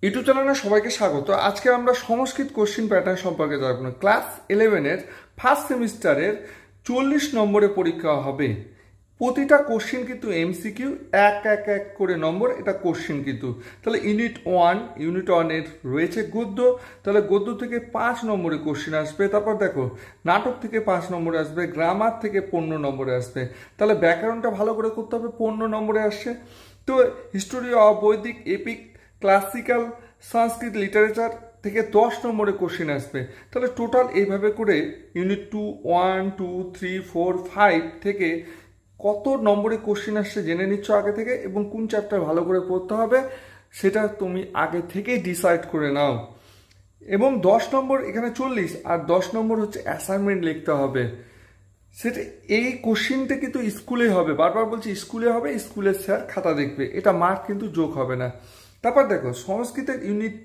YouTube চ্যানেলে সবাইকে স্বাগত। আজকে আমরা সংস্কৃত কোশ্চিন প্যাটার্ন সম্পর্কে জানব। ক্লাস 11-এর ফার্স্ট সেমিস্টারের 40 নম্বরের পরীক্ষা হবে। প্রতিটা কোশ্চিন কিন্তু এমসিকিউ, এক এক এক করে নম্বর, এটা কোশ্চিন কিন্তু। তাহলে ইউনিট 1-এর রয়েছে গদ্য, তাহলে গদ্য থেকে 5 নম্বরে কোশ্চিন আসবে। তারপর দেখো নাটক থেকে 5 নম্বরে আসবে, গ্রামার থেকে 15 নম্বরে আসবে। তাহলে ব্যাকরণটা ভালো করে করতে হবে, 15 নম্বরে আসছে। তো হিস্টোরি অফ বৈদিক এপিক ক্লাসিক্যাল সংস্কৃত লিটারেচার থেকে 10 নম্বরে কোশ্চেন আসবে। তাহলে টোটাল এইভাবে করে ইউনিট 2, 1, 2, 3, 4, 5 থেকে কত নম্বরে কোশ্চেন আসছে জেনে নিচ্ছ আগে থেকে, এবং কোন চ্যাপ্টার ভালো করে পড়তে হবে সেটা তুমি আগে থেকেই ডিসাইড করে নাও। এবং 10 নম্বর এখানে 40, আর 10 নম্বর হচ্ছে অ্যাসাইনমেন্ট লিখতে হবে। সেটা এই কোশ্চিনটা কিন্তু স্কুলে হবে, বারবার বলছি স্কুলে হবে, স্কুলের স্যার খাতা দেখবে, এটা মার্ক কিন্তু যোগ হবে না। তারপর দেখো সংস্কৃতের ইউনিট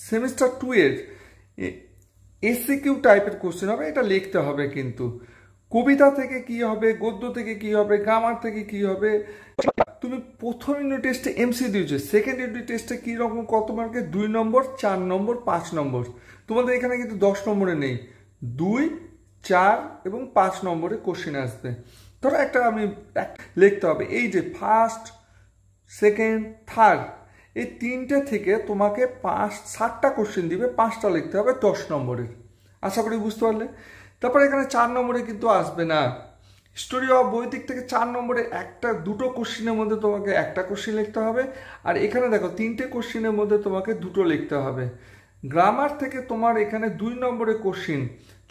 সেমিস্টার 2-এর এসিকিউ টাইপের কোশ্চেন হবে, এটা লিখতে হবে কিন্তু। কবিতা থেকে কি হবে, গদ্য থেকে কি হবে, গ্রামার থেকে কি হবে। তুমি প্রথম ইউনিট টেস্টে এমসি দিয়েছো, সেকেন্ড ইউনিট টেস্টে কি রকম কত মার্কে 2 নম্বর, 4 নম্বর, 5 নম্বর। তোমাদের এখানে কিন্তু 10 নম্বরে নেই, 2, 4 এবং 5 নম্বরে কোশ্চেন আসবে। ধরো একটা আমি লিখতে হবে, এই যে ফার্স্ট, সেকেন্ড, থার্ড, এই তিনটে থেকে তোমাকে 7টা কোশ্চেন দিবে, 5টা লিখতে হবে 10 নম্বরের। আশা করি বুঝতে পারলে। তারপরে এখানে 4 নম্বরে কিন্তু আসবে না। হিস্টোরি অফ বৈদিক থেকে 4 নম্বরে দুটো কোশ্চেনের মধ্যে তোমাকে একটা কোশ্চেন লিখতে হবে, আর এখানে দেখো 3টে কোশ্চেনের মধ্যে তোমাকে 2টো লিখতে হবে। গ্রামার থেকে তোমার এখানে 2 নম্বরের কোশ্চেন,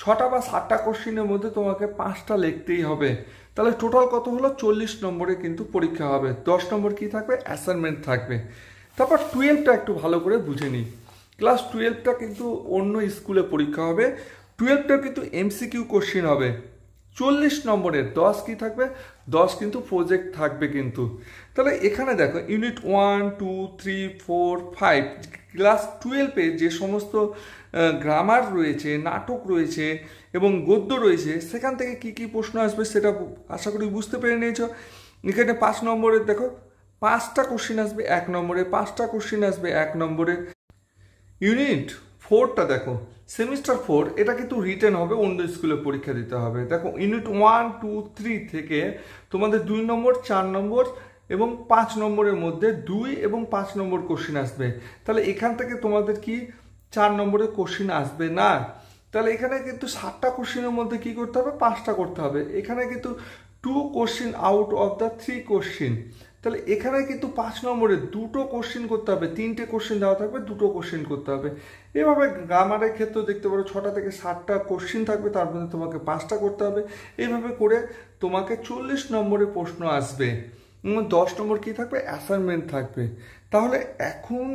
6টা বা 7টা কোশ্চেনের মধ্যে তোমাকে 5টা লিখতেই হবে। তাহলে টোটাল কত হলো? 40 নম্বরে কিন্তু পরীক্ষা হবে। 10 নম্বর কি থাকবে? অ্যাসাইনমেন্ট থাকবে। তারপর 12টা একটু ভালো করে বুঝে নিই। ক্লাস 12টা কিন্তু অন্য স্কুলে পরীক্ষা হবে। 12টা কিন্তু এমসিকিউ কোশ্চেন হবে 40 নম্বরের। 10 কি থাকবে? 10 কিন্তু প্রজেক্ট থাকবে কিন্তু। তাহলে এখানে দেখো ইউনিট 1, 2, 3, 4, 5 ক্লাস 12-এ যে সমস্ত গ্রামার রয়েছে, নাটক রয়েছে এবং গদ্য রয়েছে, সেখান থেকে কি কি প্রশ্ন আসবে সেটা আশা করি বুঝতে পেরে নিয়েছো। এখানে 5 নম্বরের দেখো 5টা কোশ্চেন আসবে 1 নম্বরে, 5টা কোশ্চেন আসবে 1 নম্বরে। ইউনিট 4টা দেখো সেমিস্টার 4, এটা কিন্তু রিটেন হবে, অন্য স্কুলে পরীক্ষা দিতে হবে। দেখো ইউনিট 1, 2, 3 থেকে তোমাদের 2 নম্বর, 4 নম্বর এবং 5 নম্বরের মধ্যে 2 এবং 5 নম্বর কোশ্চেন আসবে। তাহলে এখান থেকে তোমাদের কি 4 নম্বরের কোশ্চেন আসবে না। তাহলে এখানে কিন্তু 7টা কোশ্চেনের মধ্যে কি করতে হবে? 5টা করতে হবে। এখানে কিন্তু 2 question out of the 3 question. তাহলে এখানে কিন্তু 5 নম্বরে 2টো কোশ্চেন করতে হবে, 3টে কোশ্চেন দেওয়া থাকবে, 2টো কোশ্চেন করতে হবে। এভাবে গ্রামারের ক্ষেত্রেও দেখতে পারো 6টা থেকে 7টা কোশ্চেন থাকবে, তার মধ্যে তোমাকে 5টা করতে হবে। এইভাবে করে তোমাকে 40 নম্বরে প্রশ্ন আসবে। 10 নম্বর কি থাকবে? অ্যাসাইনমেন্ট থাকবে। তাহলে এখন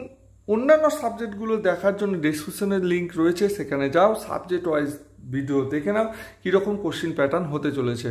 অন্যান্য সাবজেক্টগুলো দেখার জন্য ডেসক্রিপশনের লিঙ্ক রয়েছে, সেখানে যাও, সাবজেক্ট ওয়াইজ ভিডিও দেখে নাও কীরকম কোশ্চেন প্যাটার্ন হতে চলেছে।